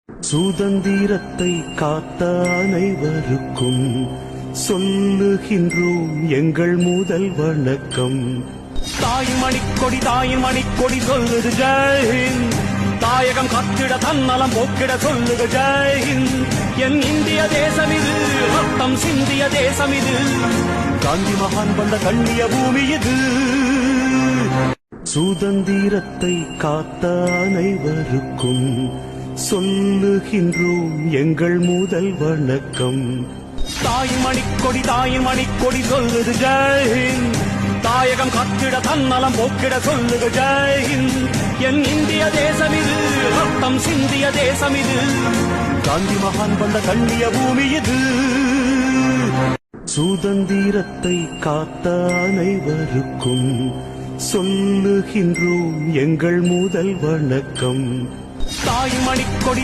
சுதந்திரத்தை காத்த அனைவருக்கும் சொல்லுகின்றோம் எங்கள் முதல் வணக்கம். தாயின் மணிக்கொடி சொல்லுது ஜெய்ஹிந்த். தாயகம் காத்திட தன்னலம் போக்கிட சொல்லுது ஜெய்ஹிந்த். என் இந்திய தேசம் இது, ரத்தம் சிந்திய தேசம் இது. காந்தி மகான் வந்த கண்ணிய பூமி இது. சுதந்திரத்தை காத்த அனைவருக்கும் சொல்லுகின்றோம் எங்கள் முதல் வணக்கம். தாயின் மணிக்கொடி சொல்லுது ஜெய்ஹிந்த். தாயகம் காத்திட தன்னலம் போக்கிட சொல்லுது ஜெய்ஹிந்த். என் இந்திய தேசம் இது, ரத்தம் சிந்திய தேசம் இது. காந்தி மகான் வந்த கண்ணிய பூமி இது. சுதந்திரத்தை காத்த அனைவருக்கும் சொல்லுகின்றோம் எங்கள் முதல் வணக்கம். தாயின் மணிக்கொடி